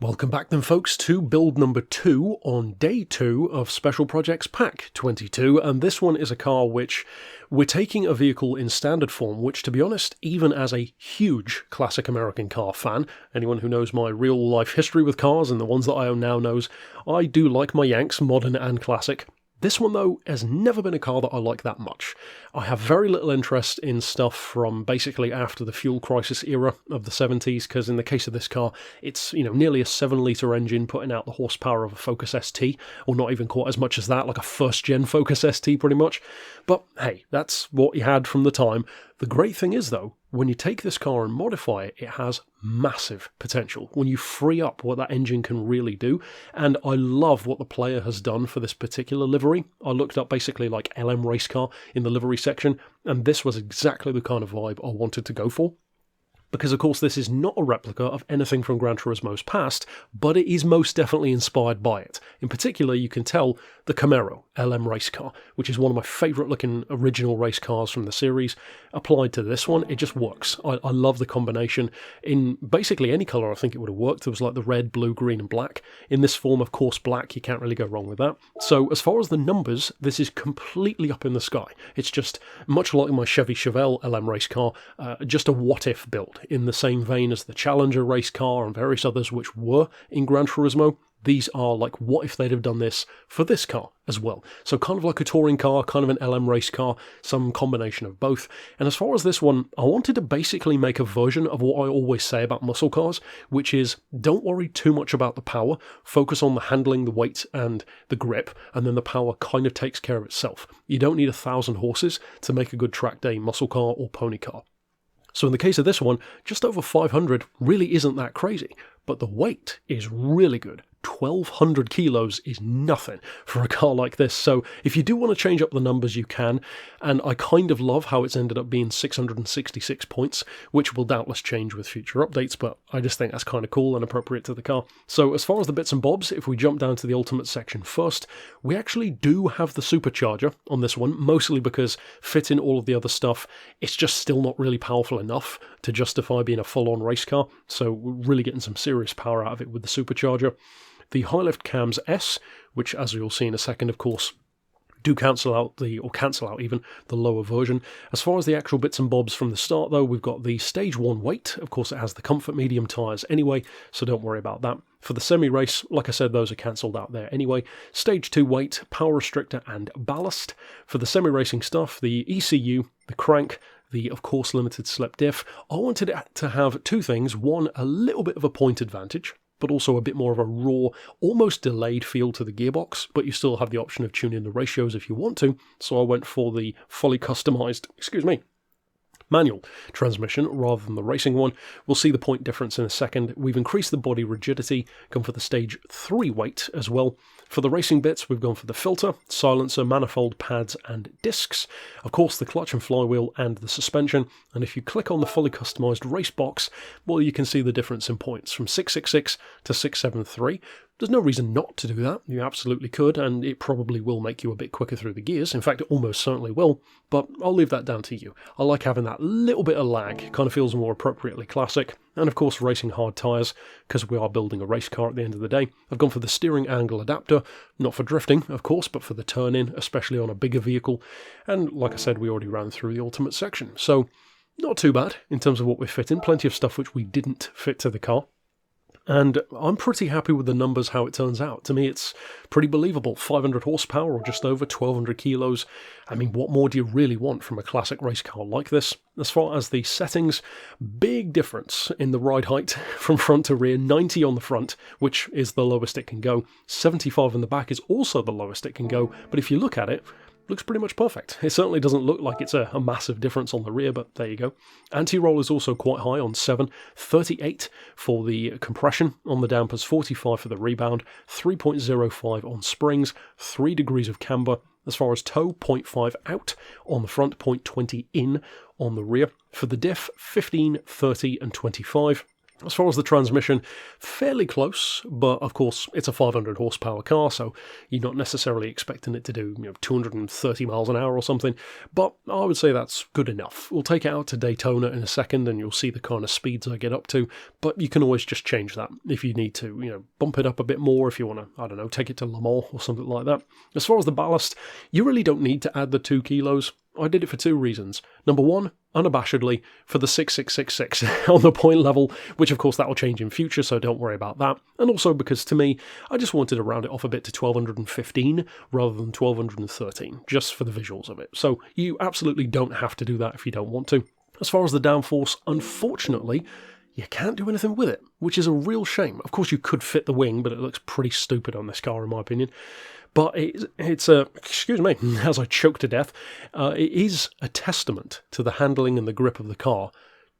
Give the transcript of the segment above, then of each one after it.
Welcome back then folks to build number 2 on day 2 of Special Projects Pack 22, and this one is a car which we're taking a vehicle in standard form, which to be honest, even as a huge classic American car fan, anyone who knows my real life history with cars and the ones that I own now knows, I do like my Yanks, modern and classic. This one, though, has never been a car that I like that much. I have very little interest in stuff from basically after the fuel crisis era of the 70s, because in the case of this car, it's nearly a 7-litre engine putting out the horsepower of a Focus ST, or not even quite as much as that, like a first-gen Focus ST pretty much. But hey, that's what you had from the time. The great thing is, though, when you take this car and modify it, it has massive potential when you free up what that engine can really do, and I love what the player has done for this particular livery. I looked up basically like LM race car in the livery section, and this was exactly the kind of vibe I wanted to go for. Because of course this is not a replica of anything from Gran Turismo's past, but it is most definitely inspired by it. In particular, you can tell the Camaro LM race car, which is one of my favourite looking original race cars from the series, applied to this one. It just works. I love the combination. In basically any colour I think it would have worked. There was like the red, blue, green and black. In this form, of course, black, you can't really go wrong with that. So as far as the numbers, this is completely up in the sky. It's just, much like my Chevy Chevelle LM race car, just a what-if build, in the same vein as the Challenger race car and various others which were in Gran Turismo. These are like, what if they'd have done this for this car as well? So kind of like a touring car, kind of an LM race car, some combination of both. And as far as this one, I wanted to basically make a version of what I always say about muscle cars, which is don't worry too much about the power, focus on the handling, the weight and the grip, and then the power kind of takes care of itself. You don't need 1,000 horses to make a good track day muscle car or pony car. So in the case of this one, just over 500 really isn't that crazy, but the weight is really good. 1,200 kilos is nothing for a car like this, so if you do want to change up the numbers you can, and I kind of love how it's ended up being 666 points, which will doubtless change with future updates, but I just think that's kind of cool and appropriate to the car. So as far as the bits and bobs, if we jump down to the Ultimate section first, we actually do have the supercharger on this one, mostly because fitting all of the other stuff, it's just still not really powerful enough to justify being a full-on race car, so we're really getting some serious power out of it with the supercharger. The high lift cams S, which as you'll see in a second, of course, do cancel out even the lower version. As far as the actual bits and bobs from the start though, we've got the stage 1 weight. Of course it has the comfort medium tyres anyway, so don't worry about that. For the semi-race, like I said, those are cancelled out there anyway. Stage 2 weight, power restrictor and ballast. For the semi-racing stuff, the ECU, the crank, the, of course, limited slip diff. I wanted it to have two things. One, a little bit of a point advantage, but also a bit more of a raw, almost delayed feel to the gearbox, but you still have the option of tuning the ratios if you want to, so I went for the fully customised, manual transmission rather than the racing one. We'll see the point difference in a second. We've increased the body rigidity, gone for the stage 3 weight as well. For the racing bits, we've gone for the filter, silencer, manifold, pads and discs. Of course, the clutch and flywheel and the suspension. And if you click on the fully customised race box, well, you can see the difference in points from 666 to 673. There's no reason not to do that. You absolutely could, and it probably will make you a bit quicker through the gears. In fact, it almost certainly will, but I'll leave that down to you. I like having that little bit of lag. Kind of feels more appropriately classic. And of course, racing hard tyres, because we are building a race car at the end of the day. I've gone for the steering angle adapter, not for drifting, of course, but for the turn-in, especially on a bigger vehicle. And like I said, we already ran through the Ultimate section, so not too bad in terms of what we're fitting. Plenty of stuff which we didn't fit to the car. And I'm pretty happy with the numbers, how it turns out. To me, it's pretty believable. 500 horsepower or just over 1,200 kilos. I mean, what more do you really want from a classic race car like this? As far as the settings, big difference in the ride height from front to rear. 90 on the front, which is the lowest it can go. 75 in the back is also the lowest it can go. But if you look at it, looks pretty much perfect. It certainly doesn't look like it's a massive difference on the rear, but there you go. Anti-roll is also quite high on 7, 38 for the compression on the dampers, 45 for the rebound, 3.05 on springs, 3 degrees of camber. As far as toe, 0.5 out on the front, 0.20 in on the rear. For the diff, 15, 30 and 25. As far as the transmission, fairly close, but of course it's a 500 horsepower car, so you're not necessarily expecting it to do 230 miles an hour or something, but I would say that's good enough. We'll take it out to Daytona in a second and you'll see the kind of speeds I get up to, but you can always just change that if you need to, bump it up a bit more if you want to, I don't know, take it to Le Mans or something like that. As far as the ballast, you really don't need to add the 2 kilos. I did it for 2 reasons. Number 1, unabashedly, for the 6666 on the point level, which of course that will change in future, so don't worry about that. And also because to me, I just wanted to round it off a bit to 1215 rather than 1213, just for the visuals of it. So you absolutely don't have to do that if you don't want to. As far as the downforce, unfortunately, you can't do anything with it, which is a real shame. Of course you could fit the wing, but it looks pretty stupid on this car in my opinion. But it's a, excuse me, as I choke to death, it is a testament to the handling and the grip of the car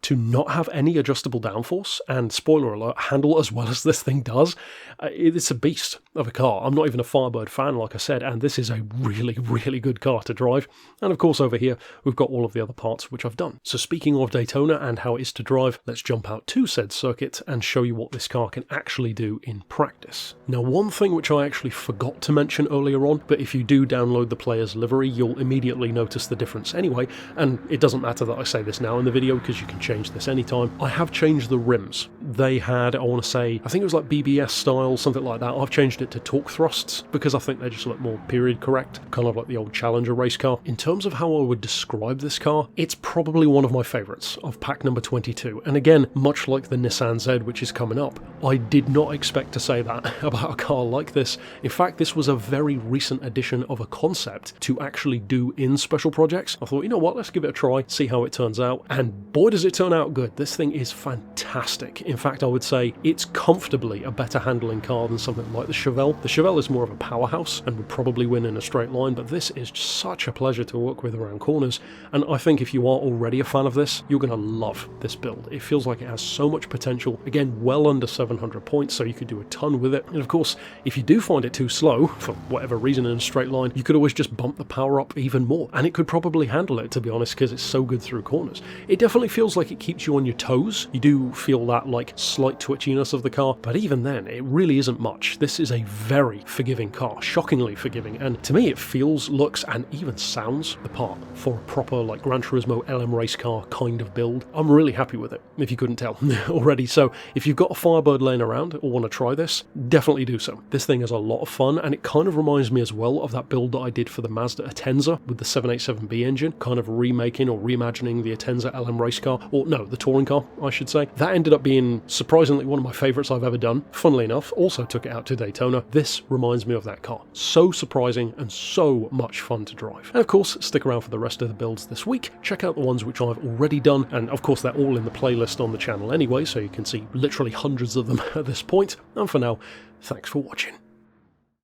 to not have any adjustable downforce, and spoiler alert, handle as well as this thing does. It's a beast of a car. I'm not even a Firebird fan, like I said, and this is a really, really good car to drive. And of course over here, we've got all of the other parts which I've done. So speaking of Daytona and how it is to drive, let's jump out to said circuit and show you what this car can actually do in practice. Now, one thing which I actually forgot to mention earlier on, but if you do download the player's livery, you'll immediately notice the difference anyway, and it doesn't matter that I say this now in the video because you can change this anytime. I have changed the rims. They had, I want to say, I think it was like BBS style, something like that. I've changed it to torque thrusts because I think they just look more period correct, kind of like the old Challenger race car. In terms of how I would describe this car, it's probably one of my favourites of pack number 22. And again, much like the Nissan Z which is coming up, I did not expect to say that about a car like this. In fact, this was a very recent addition of a concept to actually do in special projects. I thought, you know what, let's give it a try, see how it turns out, and boy does it turn out good. This thing is fantastic. In fact, I would say it's comfortably a better handling car than something like the Chevelle. The Chevelle is more of a powerhouse and would probably win in a straight line, but this is such a pleasure to work with around corners, and I think if you are already a fan of this, you're going to love this build. It feels like it has so much potential. Again, well under 700 points, so you could do a ton with it. And of course, if you do find it too slow, for whatever reason in a straight line, you could always just bump the power up even more, and it could probably handle it, to be honest, because it's so good through corners. It definitely feels like it keeps you on your toes. You do feel that like slight twitchiness of the car, but even then it really isn't much. This is a very forgiving car, shockingly forgiving, and to me it feels, looks and even sounds the part for a proper like Gran Turismo LM race car kind of build. I'm really happy with it, if you couldn't tell already. So if you've got a Firebird laying around or want to try this, definitely do so. This thing is a lot of fun, and it kind of reminds me as well of that build that I did for the Mazda Atenza with the 787B engine, kind of remaking or reimagining the Atenza LM race car, or no, the touring car, I should say. That ended up being surprisingly one of my favourites I've ever done. Funnily enough, also took it out to Daytona. This reminds me of that car. So surprising and so much fun to drive. And of course, stick around for the rest of the builds this week. Check out the ones which I've already done, and of course they're all in the playlist on the channel anyway, so you can see literally hundreds of them at this point. And for now, thanks for watching.